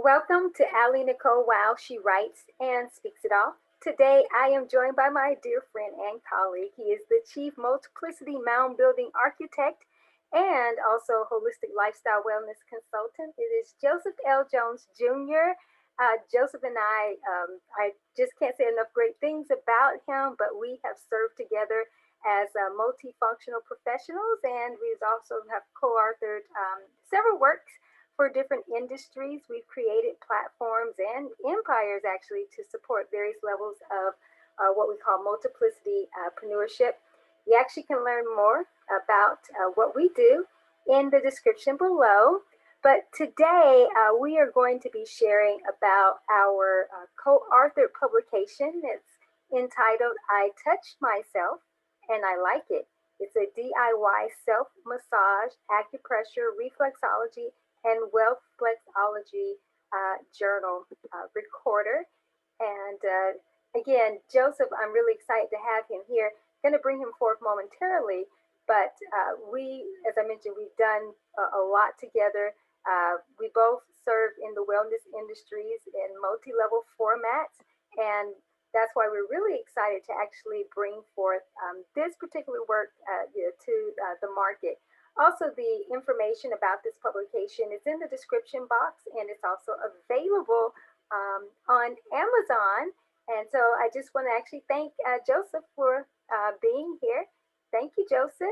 Welcome to AliNICOLE WOW. She writes and speaks it all. Today, I am joined by my dear friend and colleague. He is the Chief Multiplicity Moundbuilding Architect and also Holistic Lifestyle Wellness Consultant. It is Joseph L. Jones Jr. Joseph and I just can't say enough great things about him, but we have served together as multifunctional professionals, and we also have co-authored several works for different industries. We've created platforms and empires actually to support various levels of what we call multiplicity entrepreneurship. You actually can learn more about what we do in the description below. But today we are going to be sharing about our co-authored publication. It's entitled I Touched Myself and I Like It. It's a DIY self-massage, acupressure, reflexology, and Wealth-flex-ology journal recorder. And again, Joseph, I'm really excited to have him here. Going to bring him forth momentarily, but as I mentioned, we've done a lot together. We both serve in the wellness industries in multi-level formats, and that's why we're really excited to actually bring forth this particular work to the market. Also, the information about this publication is in the description box, and it's also available on Amazon. And so I just want to actually thank Joseph for being here. Thank you, Joseph.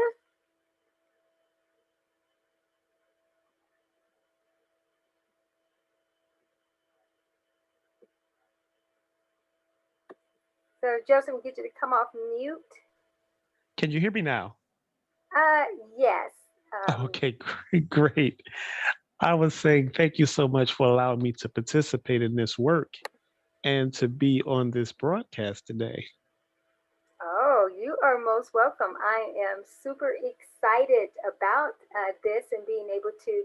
So Joseph, we'll get you to come off mute. Can you hear me now? Yes. Okay, great. I was saying thank you so much for allowing me to participate in this work and to be on this broadcast today. Oh, you are most welcome. I am super excited about this and being able to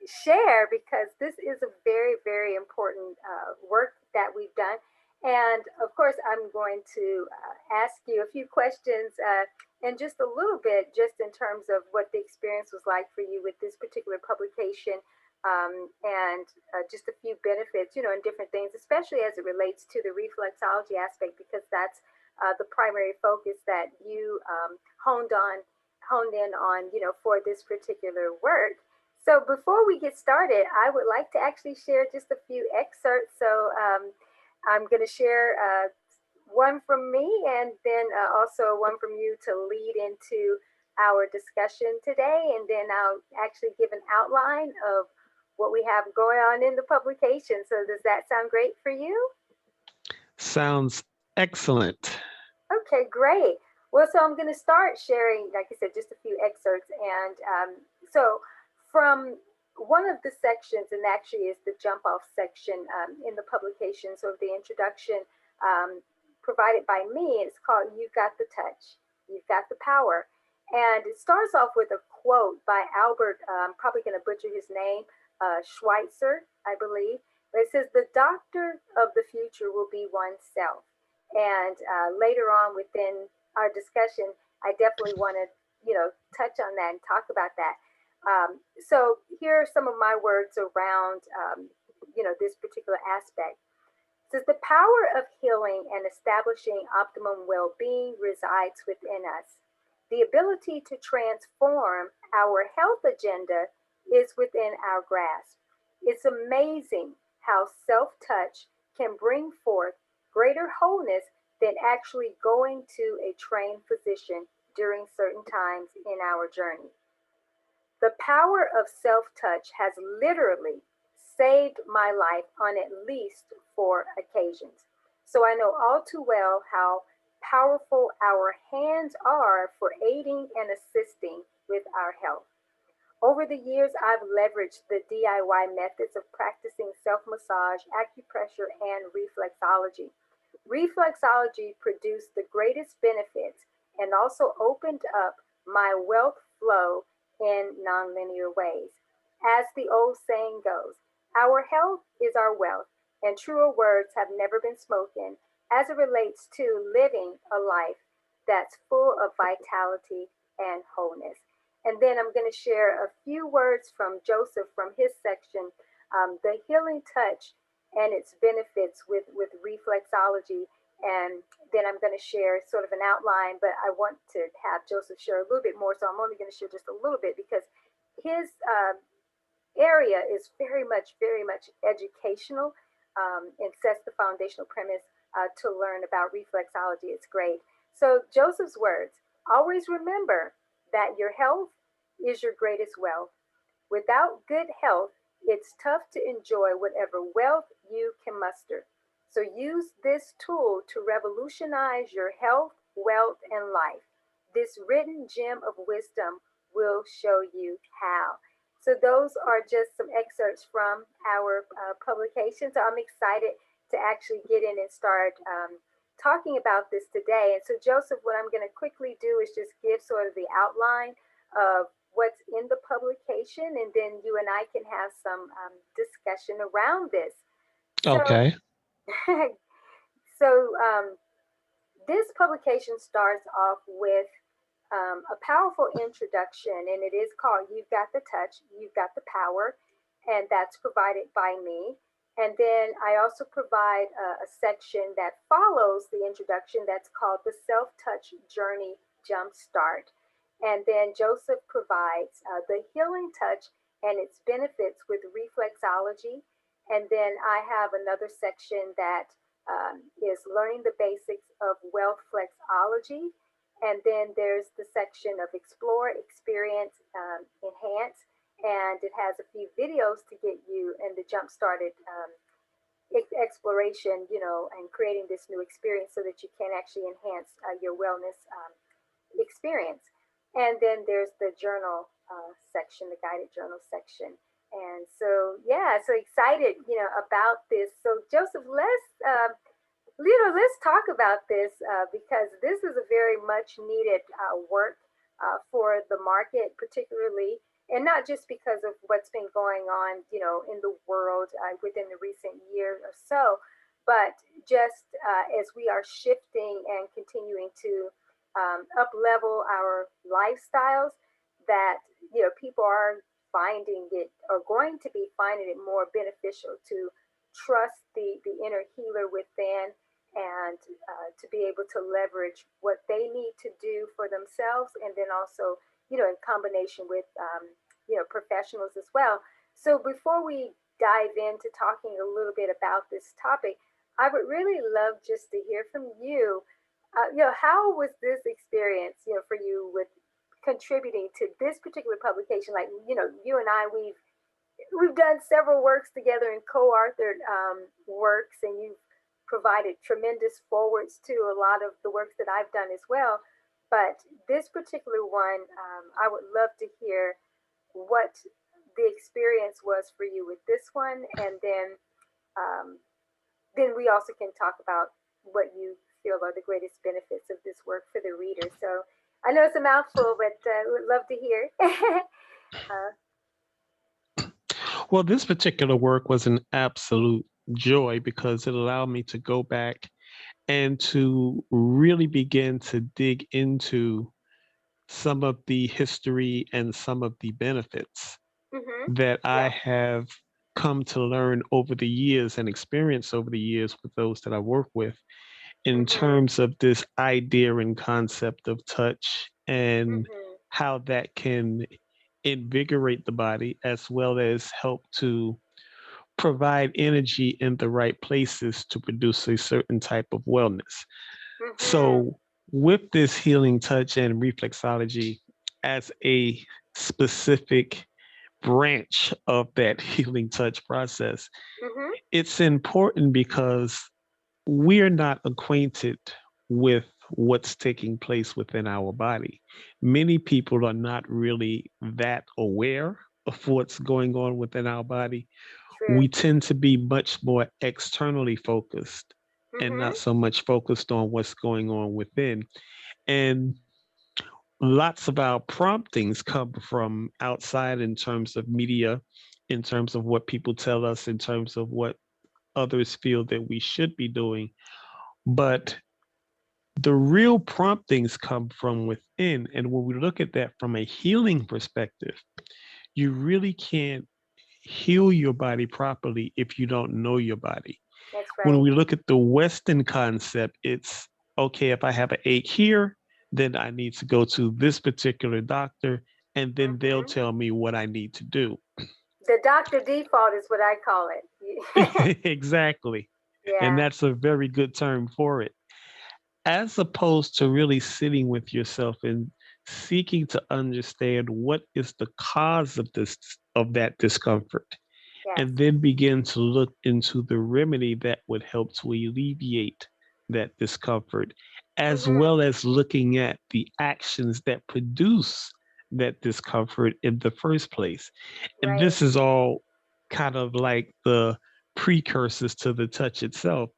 share, because this is a very, very important work that we've done. And of course, I'm going to ask you a few questions in just a little bit, just in terms of what the experience was like for you with this particular publication, and just a few benefits, and different things, especially as it relates to the reflexology aspect, because that's the primary focus that you honed in on, for this particular work. So before we get started, I would like to actually share just a few excerpts. So I'm going to share one from me, and then also one from you to lead into our discussion today. And then I'll actually give an outline of what we have going on in the publication. So does that sound great for you? Sounds excellent. Okay, great. Well, so I'm going to start sharing, like I said, just a few excerpts. And so from one of the sections, and actually is the jump off section in the publication, so the introduction provided by me, it's called You've Got the Touch, You've Got the Power. And it starts off with a quote by Albert, I'm probably going to butcher his name, Schweitzer, I believe. But it says, the doctor of the future will be oneself. And later on within our discussion, I definitely want to, touch on that and talk about that. So here are some of my words around, this particular aspect. It says the power of healing and establishing optimum well-being resides within us. The ability to transform our health agenda is within our grasp. It's amazing how self-touch can bring forth greater wholeness than actually going to a trained physician during certain times in our journey. The power of self-touch has literally saved my life on at least 4 occasions. So I know all too well how powerful our hands are for aiding and assisting with our health. Over the years, I've leveraged the DIY methods of practicing self-massage, acupressure, and reflexology. Reflexology produced the greatest benefits and also opened up my wealth flow in nonlinear ways. As the old saying goes, our health is our wealth, and truer words have never been spoken as it relates to living a life that's full of vitality and wholeness. And then I'm going to share a few words from Joseph from his section the healing touch and its benefits with reflexology. And then I'm going to share sort of an outline, but I want to have Joseph share a little bit more. So I'm only going to share just a little bit because his area is very much educational and sets the foundational premise to learn about reflexology. It's great. So, Joseph's words: always remember that your health is your greatest wealth. Without good health, it's tough to enjoy whatever wealth you can muster. So use this tool to revolutionize your health, wealth, and life. This written gem of wisdom will show you how. So those are just some excerpts from our publication. So I'm excited to actually get in and start talking about this today. And so Joseph, what I'm going to quickly do is just give sort of the outline of what's in the publication, and then you and I can have some discussion around this. So, Okay. so this publication starts off with a powerful introduction, and it is called "You've Got the Touch, You've Got the Power," and that's provided by me. And then I also provide a section that follows the introduction that's called the Self Touch Journey Jumpstart. And then Joseph provides the healing touch and its benefits with reflexology. And then I have another section that is learning the basics of Wealth-flex-ology. And then there's the section of explore, experience, enhance. And it has a few videos to get you in the jump started exploration, and creating this new experience so that you can actually enhance your wellness experience. And then there's the journal section, the guided journal section. And so, yeah, so excited, about this. So, Joseph, let's talk about this because this is a very much needed work for the market, particularly, and not just because of what's been going on, in the world within the recent year or so, but just as we are shifting and continuing to up level our lifestyles, that people are finding it, or going to be finding it, more beneficial to trust the inner healer within, and to be able to leverage what they need to do for themselves, and then also in combination with professionals as well. So before we dive into talking a little bit about this topic, I would really love just to hear from you. How was this experience, for you with contributing to this particular publication? Like, you and I, we've done several works together and co-authored works, and you've provided tremendous forwards to a lot of the works that I've done as well. But this particular one, I would love to hear what the experience was for you with this one, and then we also can talk about what you feel are the greatest benefits of this work for the reader. So I know it's a mouthful, but would love to hear. Well, this particular work was an absolute joy because it allowed me to go back and to really begin to dig into some of the history and some of the benefits Mm-hmm. that I Yeah. have come to learn over the years and experience over the years with those that I work with, in Mm-hmm. terms of this idea and concept of touch and Mm-hmm. how that can invigorate the body as well as help to provide energy in the right places to produce a certain type of wellness. Mm-hmm. So, with this healing touch and reflexology as a specific branch of that healing touch process, Mm-hmm. it's important because we're not acquainted with what's taking place within our body. Many people are not really that aware of what's going on within our body. True. We tend to be much more externally focused and Mm-hmm. not so much focused on what's going on within. And lots of our promptings come from outside in terms of media, in terms of what people tell us, in terms of what others feel that we should be doing. But the real promptings come from within. And when we look at that from a healing perspective, you really can't heal your body properly if you don't know your body. That's When right. we look at the Western concept, it's okay, if I have an ache here, then I need to go to this particular doctor, and then they'll Hmm. tell me what I need to do. The doctor default is what I call it. Exactly. And Yeah. that's a very good term for it. As opposed to really sitting with yourself and seeking to understand what is the cause of this, of that discomfort, Yes. and then begin to look into the remedy that would help to alleviate that discomfort, as Hmm. well as looking at the actions that produce that discomfort in the first place. And Right. this is all kind of like the precursors to the touch itself,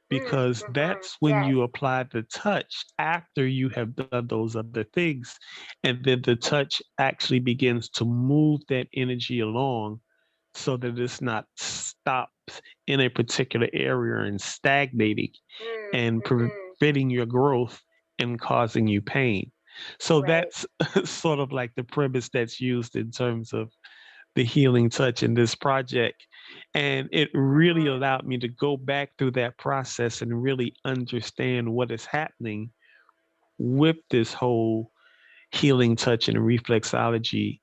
because Mm-hmm. that's when Yes. you apply the touch after you have done those other things. And then the touch actually begins to move that energy along so that it's not stopped in a particular area and stagnating and Mm-hmm. preventing your growth and causing you pain. So Right. that's sort of like the premise that's used in terms of the healing touch in this project. And it really Hmm. allowed me to go back through that process and really understand what is happening with this whole healing touch and reflexology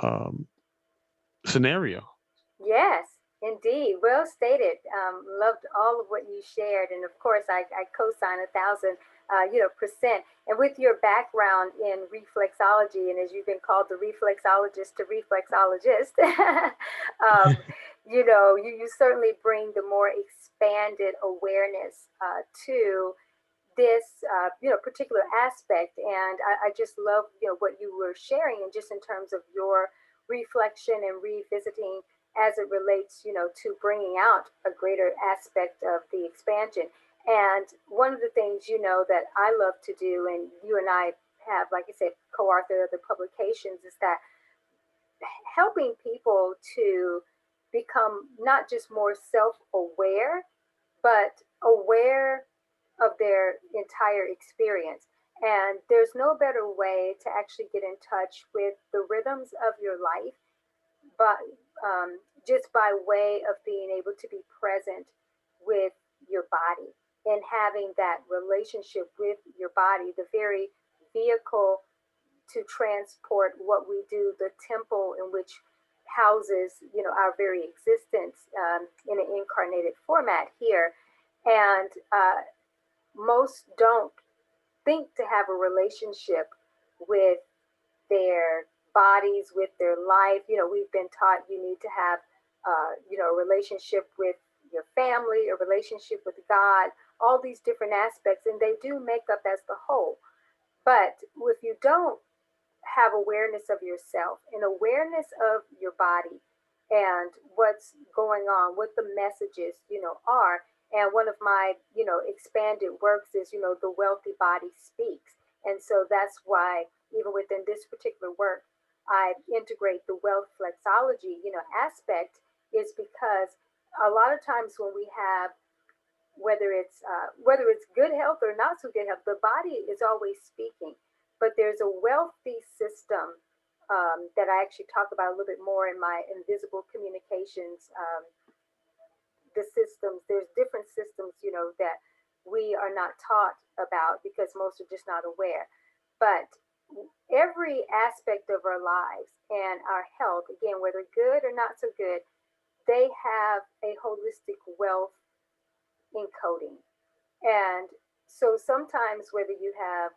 um, scenario. Yes, indeed. Well stated. Loved all of what you shared, and of course, I co-sign 1,000, percent. And with your background in reflexology, and as you've been called the reflexologist to reflexologist, you certainly bring the more expanded awareness to this particular aspect. And I just love what you were sharing, and just in terms of your reflection and revisiting as it relates to bringing out a greater aspect of the expansion. And one of the things that I love to do, and you and I have, like I said, co-authored other publications, is that helping people to become not just more self-aware, but aware of their entire experience. And there's no better way to actually get in touch with the rhythms of your life, but just by way of being able to be present with your body and having that relationship with your body, the very vehicle to transport what we do, the temple in which houses, our very existence in an incarnated format here. And most don't think to have a relationship with their bodies, with their life. We've been taught you need to have, a relationship with your family, a relationship with God, all these different aspects, and they do make up as the whole. But if you don't have awareness of yourself and awareness of your body and what's going on, what the messages, are. And one of my, expanded works is, the wealthy body speaks. And so that's why even within this particular work, I integrate the wealth-flexology, aspect, is because a lot of times when we have, whether it's good health or not so good health, the body is always speaking. But there's a wealthy system that I actually talk about a little bit more in my invisible communications. The systems, there's different systems, that we are not taught about because most are just not aware. But every aspect of our lives and our health, again, whether good or not so good, they have a holistic wealth encoding. And so sometimes, whether you have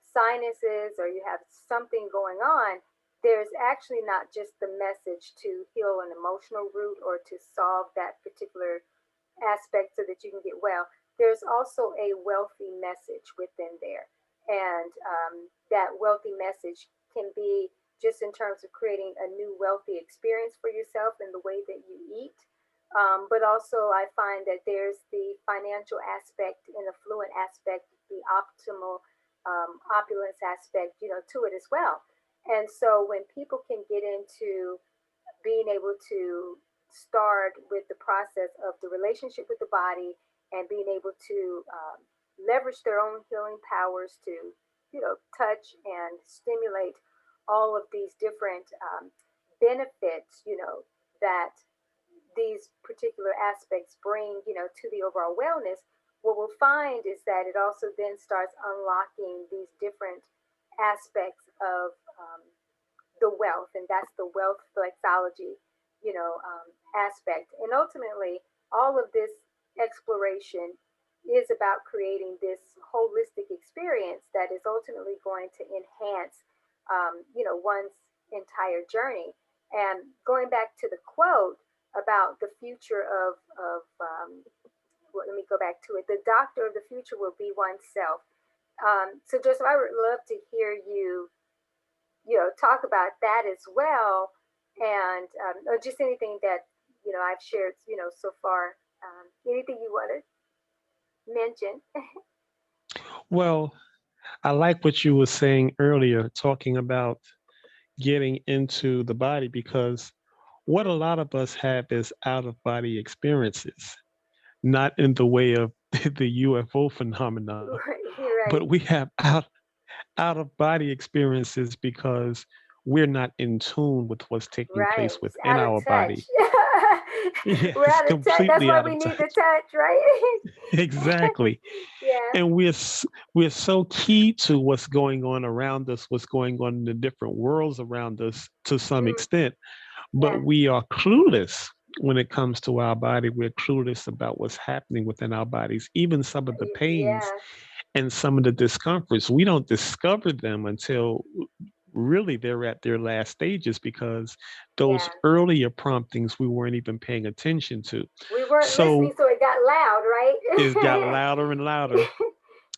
sinuses or you have something going on, there's actually not just the message to heal an emotional root or to solve that particular aspect so that you can get well. There's also a wealthy message within there. And that wealthy message can be just in terms of creating a new wealthy experience for yourself in the way that you eat. But also, I find that there's the financial aspect and affluent aspect, the optimal opulence aspect, to it as well. And so, when people can get into being able to start with the process of the relationship with the body and being able to leverage their own healing powers to, touch and stimulate all of these different benefits, that these particular aspects bring, to the overall wellness, what we'll find is that it also then starts unlocking these different aspects of the wealth, and that's the wealth-flexology, aspect. And ultimately, all of this exploration is about creating this holistic experience that is ultimately going to enhance, one's entire journey. And going back to the quote about the future well, let me go back to it. The doctor of the future will be oneself. So, Joseph, I would love to hear you, talk about that as well, and or just anything that I've shared, so far. Anything you want to mention? Well, I like what you were saying earlier, talking about getting into the body, because what a lot of us have is out of body experiences, not in the way of the UFO phenomena, You're but right. we have out of body experiences because we're not in tune with what's taking Right. place It's within out of our touch. body. Yeah, We're it's out of touch. That's completely why out we of need time. the touch, right? Exactly. Yeah. And we're so key to what's going on around us, what's going on in the different worlds around us to some Mm, extent, but yeah. we are clueless when it comes to our body. We're clueless about what's happening within our bodies, even some of the pains Yeah. and some of the discomforts. We don't discover them until really they're at their last stages, because those Yeah. earlier promptings we weren't even paying attention to. We weren't listening, So so it got loud, it got right? louder and louder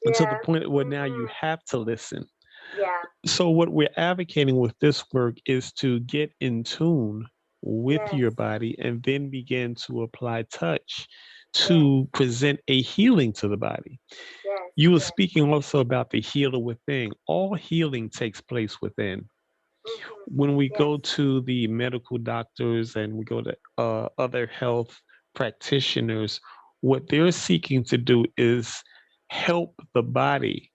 until the Yeah. point where now you Hmm. have to listen. Yeah. So, what we're advocating with this work is to get in tune with Yes. your body and then begin to apply touch Yes. to present a healing to the body. Yes. You were Yes. speaking also about the healer within. All healing takes place within. Hmm. When we Yes. go to the medical doctors and we go to other health practitioners, what they're seeking to do is help the body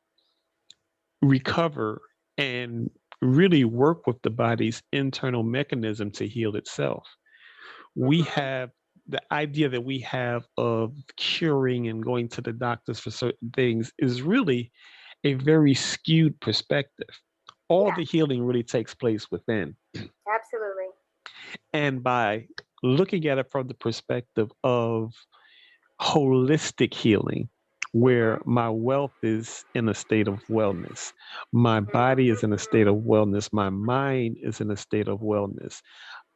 recover and really work with the body's internal mechanism to heal itself. We Hmm. have the idea that we have of curing and going to the doctors for certain things is really a very skewed perspective. All Yeah. the healing really takes place within. Absolutely. And by looking at it from the perspective of holistic healing, where Hmm. my wealth is in a state of wellness, my body is in a state Hmm. of wellness, my mind is in a state of wellness.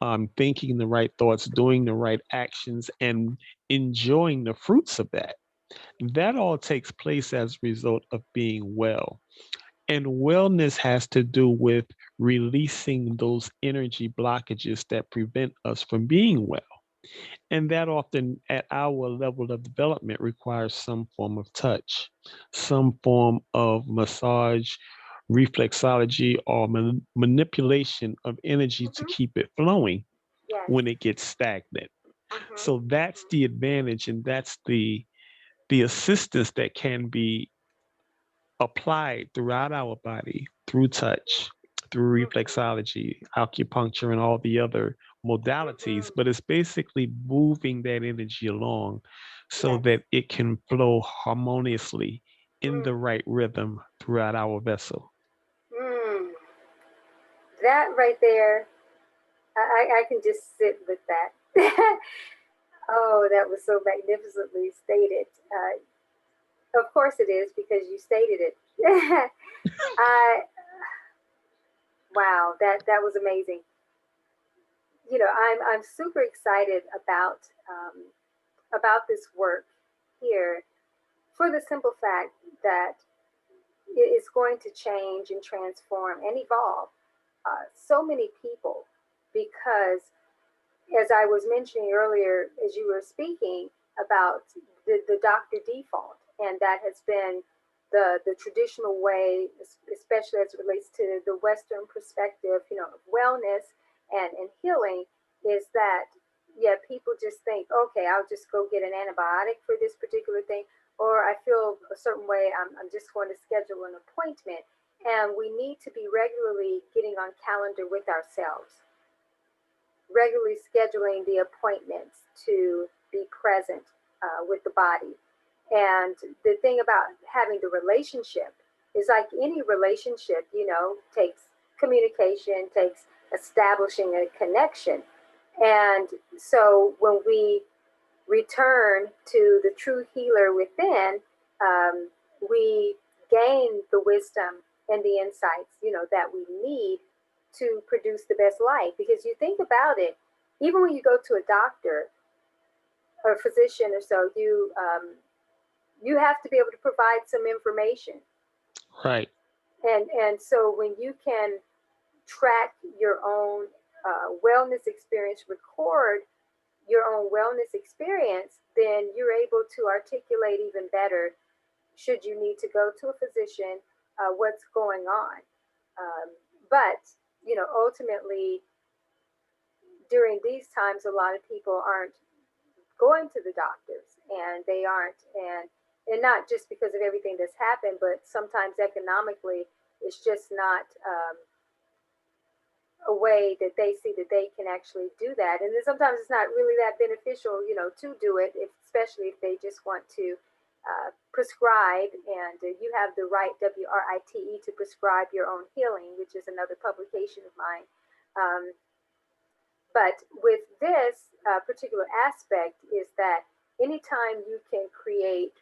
I'm thinking the right thoughts, doing the right actions, and enjoying the fruits of that. That all takes place as a result of being well. And wellness has to do with releasing those energy blockages that prevent us from being well. And that often, at our level of development, requires some form of touch, some form of massage, reflexology, or manipulation of energy to Hmm. keep it flowing Yes. when it gets stagnant. Hmm. So that's the advantage, and that's the assistance that can be applied throughout our body through touch, through Hmm. reflexology, acupuncture, and all the other modalities. Hmm. But it's basically moving that energy along so Yes. that it can flow harmoniously in Mm. the right rhythm throughout our vessel. Mm. That right there, I can just sit with that. Oh, that was so magnificently stated. Of course it is because you stated it. I Wow, that was amazing. I'm super excited about this work here for the simple fact that it is going to change and transform and evolve so many people because, as I was mentioning earlier, as you were speaking about the doctor default, and that has been the traditional way, especially as it relates to the Western perspective, of wellness and healing, is that, yeah, people just think, okay, I'll just go get an antibiotic for this particular thing, or I feel a certain way, I'm just going to schedule an appointment. And we need to be regularly getting on calendar with ourselves, regularly scheduling the appointments to be present with the body. And the thing about having the relationship is like any relationship, takes communication, takes establishing a connection. And so when we return to the true healer within, we gain the wisdom and the insights, that we need to produce the best life. Because you think about it, even when you go to a doctor or a physician or so, you have to be able to provide some information. Right. And so when you can track your own wellness experience, record your own wellness experience, then you're able to articulate even better should you need to go to a physician, what's going on. But, ultimately, during these times, a lot of people aren't going to the doctors, and they aren't, and not just because of everything that's happened, but sometimes economically, it's just not a way that they see that they can actually do that. And then sometimes it's not really that beneficial, to do it, especially if they just want to prescribe, and you have the right, WRITE, to prescribe your own healing, which is another publication of mine. But with this particular aspect is that anytime you can create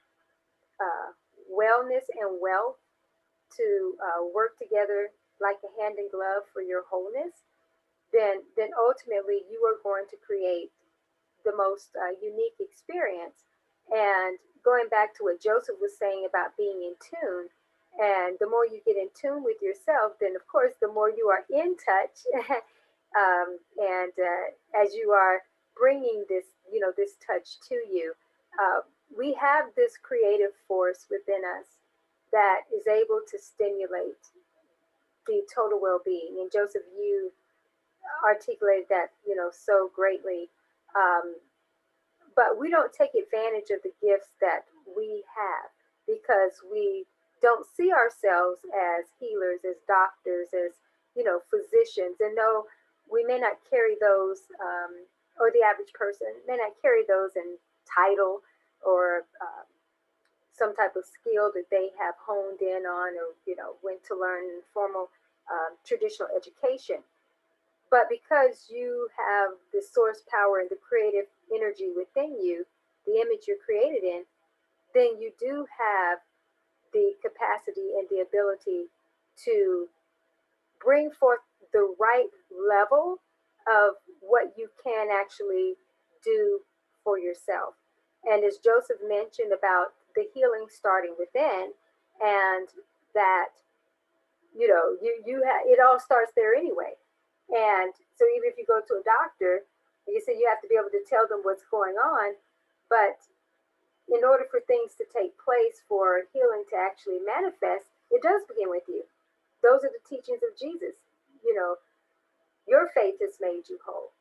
wellness and wealth to work together like a hand in glove for your wholeness, then ultimately you are going to create the most unique experience. And going back to what Joseph was saying about being in tune, and the more you get in tune with yourself, then of course the more you are in touch. And as you are bringing this, this touch to you, we have this creative force within us that is able to stimulate the total well-being. And Joseph, you articulated that, so greatly. But we don't take advantage of the gifts that we have because we don't see ourselves as healers, as doctors, as, physicians. And though we may not carry those, or the average person may not carry those in title or some type of skill that they have honed in on, or, went to learn in formal traditional education. But because you have the source power and the creative energy within you, the image you're created in, then you do have the capacity and the ability to bring forth the right level of what you can actually do for yourself. And as Joseph mentioned about the healing starting within, and that, it all starts there anyway. And so even if you go to a doctor, you say you have to be able to tell them what's going on, but in order for things to take place, for healing to actually manifest, it does begin with you. Those are the teachings of Jesus. Your faith has made you whole.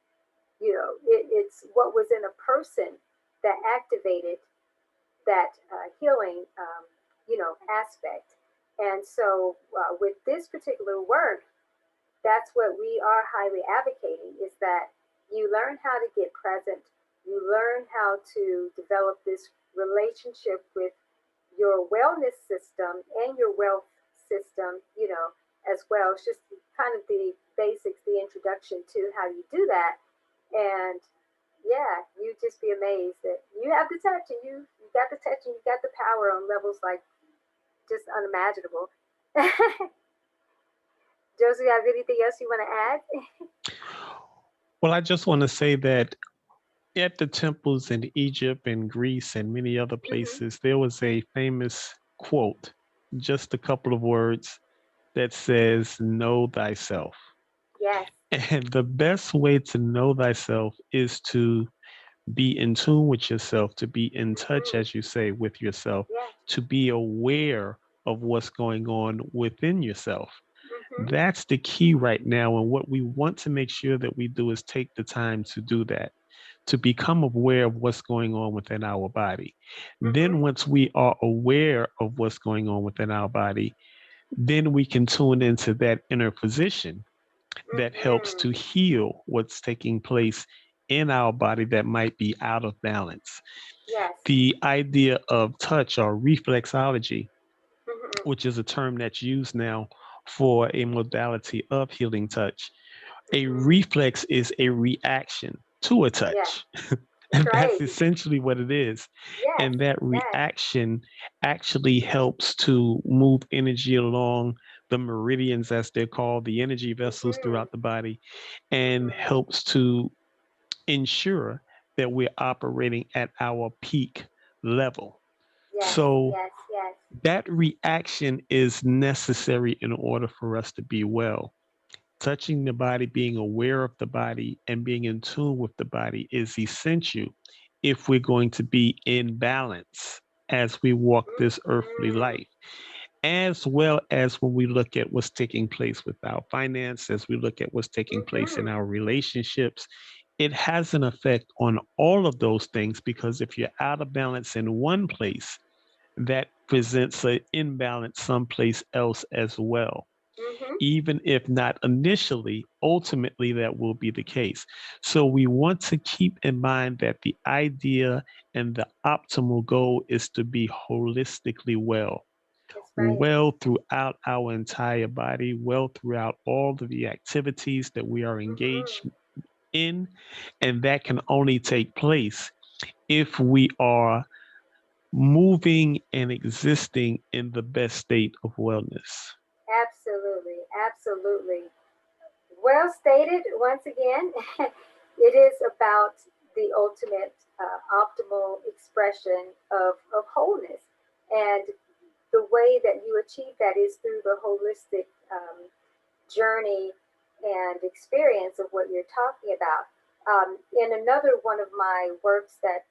It's what was in a person that activated that healing, aspect. And so with this particular work, that's what we are highly advocating, is that you learn how to get present. You learn how to develop this relationship with your wellness system and your wealth system, as well. It's just kind of the basics, the introduction to how you do that. And yeah, you just be amazed that you have the touch, and you got the touch, and you got the power on levels like just unimaginable. Joseph, you have anything else you want to add? Well, I just want to say that at the temples in Egypt and Greece and many other places, there was a famous quote, just a couple of words, that says, "Know thyself." Yes. And the best way to know thyself is to be in tune with yourself, to be in touch, as you say, with yourself, Yes. to be aware of what's going on within yourself. Mm-hmm. That's the key right now. And what we want to make sure that we do is take the time to do that, to become aware of what's going on within our body. Then once we are aware of what's going on within our body, then we can tune into that inner physician that helps Mm-hmm. to heal what's taking place in our body that might be out of balance. Yes. The idea of touch or reflexology, Mm-hmm. which is a term that's used now for a modality of healing touch. A Mm-hmm. reflex is a reaction to a Yes. touch. That's And that's right. essentially what it is. Yes. And that Yes. reaction actually helps to move energy along the meridians, as they're called, the energy vessels Mm-hmm. throughout the body, and Mm-hmm. helps to ensure that we're operating at our peak level. Yes. So Yes. Yes. that reaction is necessary in order for us to be well. Touching the body, being aware of the body, and being in tune with the body is essential if we're going to be in balance as we walk this earthly Mm-hmm. life, as well as when we look at what's taking place with our finance, as we look at what's taking place in Mm-hmm. our relationships. It has an effect on all of those things because if you're out of balance in one place, that presents an imbalance someplace else as well. Mm-hmm. Even if not initially, ultimately that will be the case. So we want to keep in mind that the idea and the optimal goal is to be holistically well, That's right. well throughout our entire body, well throughout all of the activities that we are Mm-hmm. engaged in. And that can only take place if we are moving and existing in the best state of wellness. Absolutely. Absolutely. Well stated once again. It is about the ultimate optimal expression of wholeness. And the way that you achieve that is through the holistic journey and experience of what you're talking about. In another one of my works that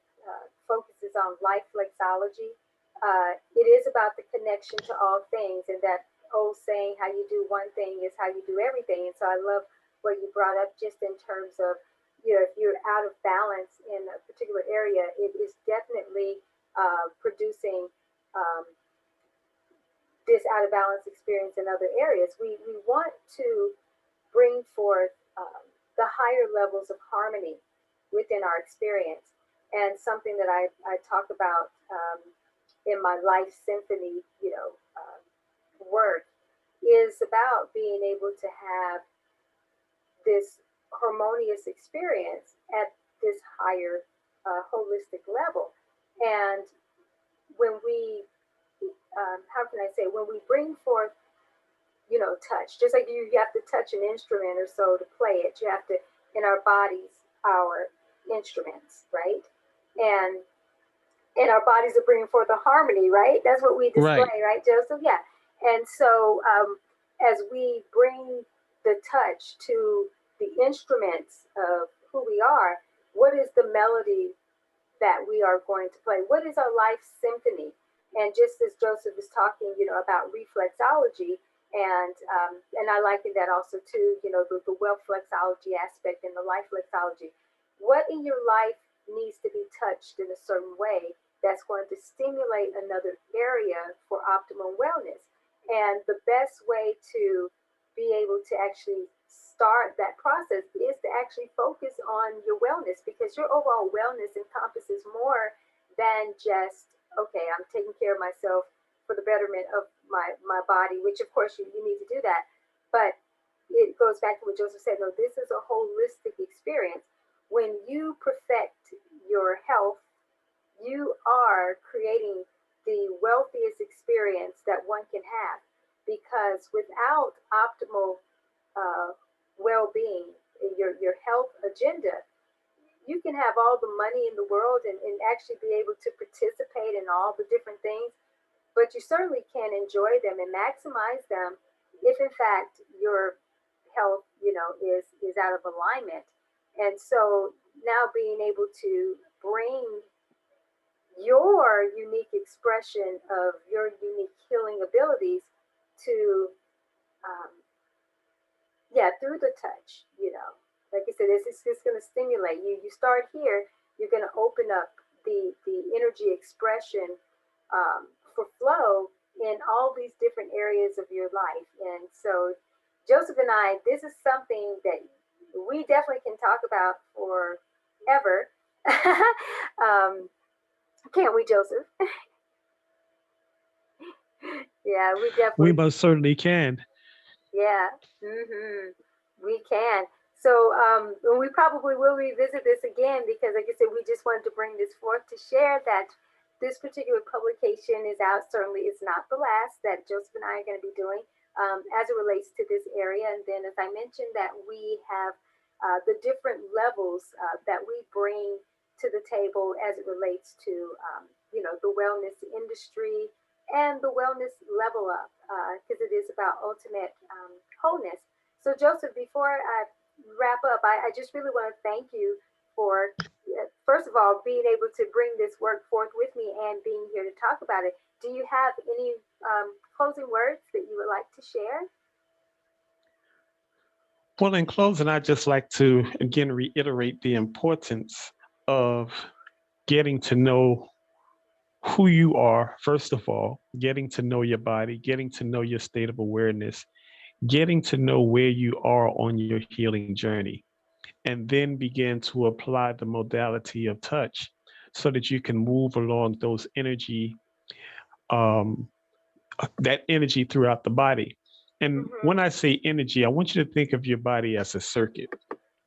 focuses on life flexology, it is about the connection to all things, and that old saying, how you do one thing is how you do everything. And so I love what you brought up just in terms of, if you're out of balance in a particular area, it is definitely producing um, this out of balance experience in other areas. We want to bring forth the higher levels of harmony within our experience. And something that I talk about in my life symphony, work is about being able to have this harmonious experience at this higher holistic level. And when we, how can I say, when we bring forth touch. Just like you have to touch an instrument or so to play it. You have to, in our bodies, our instruments, right? And our bodies are bringing forth a harmony, right? That's what we Right. display, right, Joseph? Yeah. And so, as we bring the touch to the instruments of who we are, what is the melody that we are going to play? What is our life symphony? And just as Joseph is talking, about reflexology, and I liken that also to, the wealth-flexology aspect and the life-flexology. What in your life needs to be touched in a certain way that's going to stimulate another area for optimal wellness? And the best way to be able to actually start that process is to actually focus on your wellness, because your overall wellness encompasses more than just, okay, I'm taking care of myself for the betterment of my body, which of course you need to do that. But it goes back to what Joseph said, no, this is a holistic experience. When you perfect your health, you are creating the wealthiest experience that one can have, because without optimal uh, well-being, your health agenda, you can have all the money in the world and actually be able to participate in all the different things, but you certainly can't enjoy them and maximize them if in fact your health, is out of alignment. And so now being able to bring your unique expression of your unique healing abilities to, um, yeah, through the touch, like you said, this is just going to stimulate you. You start here, you're going to open up the energy expression for flow in all these different areas of your life. And so Joseph and I, this is something that we definitely can talk about forever. Can't we, Joseph? Yeah, we We definitely. most certainly can. Yeah, we can. So and we probably will revisit this again because, like I said, we just wanted to bring this forth to share that this particular publication is out. Certainly, it's not the last that Joseph and I are going to be doing as it relates to this area. And then, as I mentioned, that we have the different levels that we bring to the table as it relates to, the wellness industry and the wellness level up because it is about ultimate wholeness. So, Joseph, before I wrap up, I just really want to thank you for, first of all, being able to bring this work forth with me and being here to talk about it. Do you have any closing words that you would like to share? Well, in closing, I'd just like to again reiterate the importance of getting to know who you are, first of all, getting to know your body, getting to know your state of awareness, getting to know where you are on your healing journey, and then begin to apply the modality of touch so that you can move along those energy, um, that energy throughout the body. And Mm-hmm. when I say energy, I want you to think of your body as a circuit.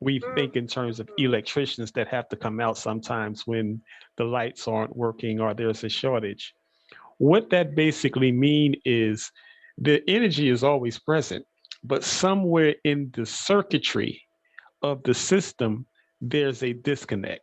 We think in terms of Mm-hmm. electricians that have to come out sometimes when the lights aren't working or there's a shortage. What that basically mean is the energy is always present, but somewhere in the circuitry of the system, there's a disconnect,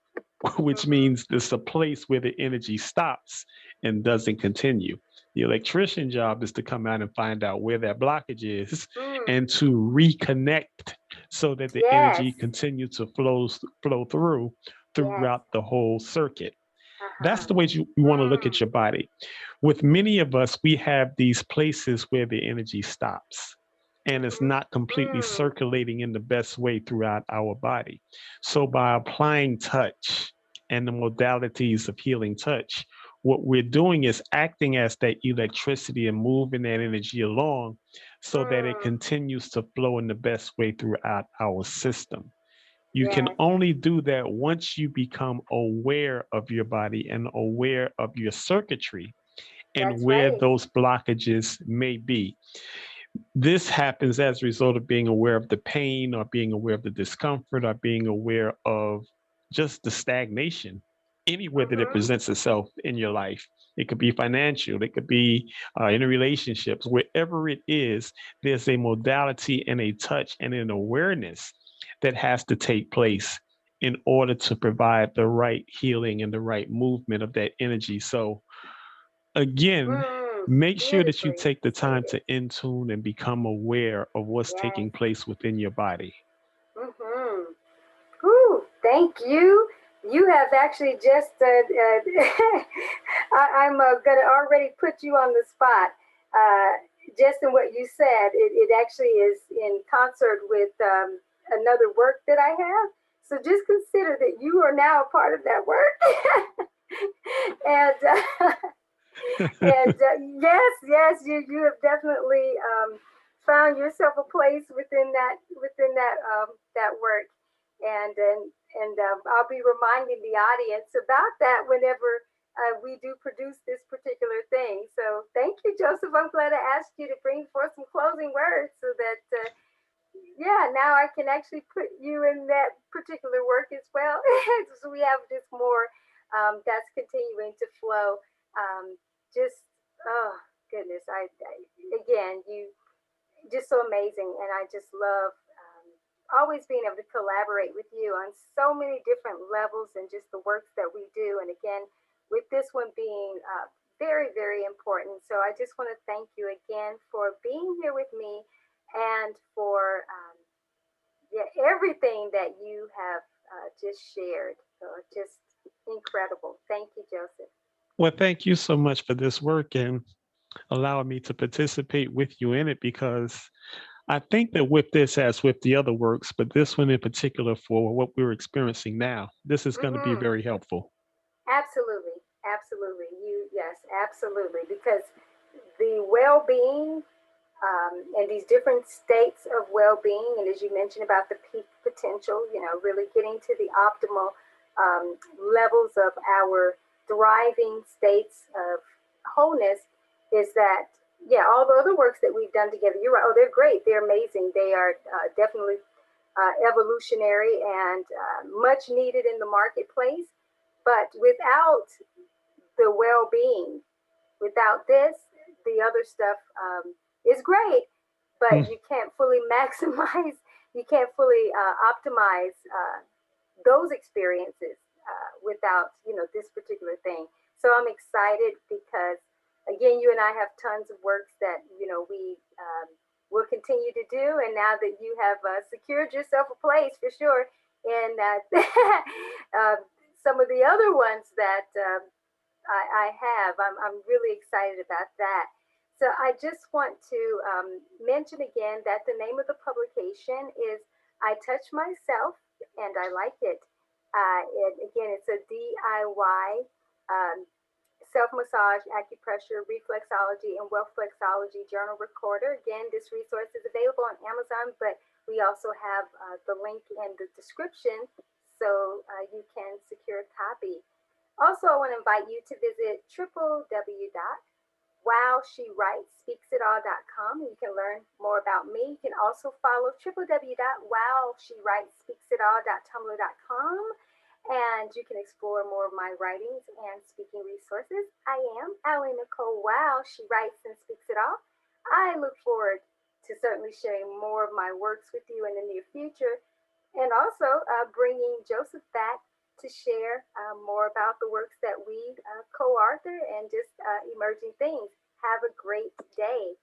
which Mm-hmm. means there's a place where the energy stops and doesn't continue. The electrician job is to come out and find out where that blockage is Mm. and to reconnect so that the Yes. energy continues to flow throughout Yes. the whole circuit. That's the Uh-huh. way you want to look at Mm. your body. With many of us, we have these places where the energy stops and it's Mm-hmm. not completely Mm. circulating in the best way throughout our body. So, by applying touch and the modalities of healing touch, what we're doing is acting as that electricity and moving that energy along so that it Mm. continues to flow in the best way throughout our system. You can Yes. only do that once you become aware of your body and aware of your circuitry and That's where right. those blockages may be. This happens as a result of being aware of the pain or being aware of the discomfort or being aware of just the stagnation anywhere that it Mm-hmm. presents itself in your life. It could be financial, it could be in relationships, wherever it is, there's a modality and a touch and an awareness that has to take place in order to provide the right healing and the right movement of that energy. So, again, Mm. make sure that you Beautifully take the time stated. to intune and become aware of what's Yes. taking place within your body. Mm-hmm. Whew, thank you. You have actually just, I'm going to already put you on the spot. Just in what you said, it actually is in concert with another work that I have. So just consider that you are now a part of that work. and yes, yes, you have definitely found yourself a place within that work, and I'll be reminding the audience about that whenever we do produce this particular thing. So thank you, Joseph. I'm glad I asked you to bring forth some closing words so that yeah, now I can actually put you in that particular work as well. So we have just more that's continuing to flow. Just oh goodness, again you just so amazing, and I just love always being able to collaborate with you on so many different levels and just the works that we do. And again, with this one being very very important, so I just want to thank you again for being here with me and for yeah, everything that you have just shared. So just incredible. Thank you, Joseph. Well, thank you so much for this work and allowing me to participate with you in it because I think that with this, as with the other works, but this one in particular for what we're experiencing now, this is going to be Mm-hmm. very helpful. Absolutely. Absolutely. Yes, absolutely. Because the well being and these different states of well-being. And as you mentioned about the peak potential, you know, really getting to the optimal levels of our thriving states of wholeness is that, yeah, all the other works that we've done together, you're right, oh, they're great, they're amazing, they are definitely evolutionary and much needed in the marketplace. But without the well-being, without this, the other stuff is great, but you can't fully maximize, you can't fully optimize those experiences without, you know, this particular thing. So I'm excited because, again, you and I have tons of works that, you know, we will continue to do. And now that you have secured yourself a place for sure in some of the other ones that I have. I'm really excited about that. So I just want to mention again that the name of the publication is I Touch Myself and I Like It. And again, it's a DIY um, self-massage, acupressure, reflexology, and wealth-flex-ology journal recorder. Again, this resource is available on Amazon, but we also have the link in the description so you can secure a copy. Also, I want to invite you to visit www.wowshewritesspeaksitall.com. You can learn more about me. You can also follow www.wowshewritesspeaksitall.tumblr.com, and you can explore more of my writings and speaking resources. I am AliNICOLE WOW. She writes and speaks it all. I look forward to certainly sharing more of my works with you in the near future, and also bringing Joseph back to share more about the works that we co-author and just emerging things. Have a great day.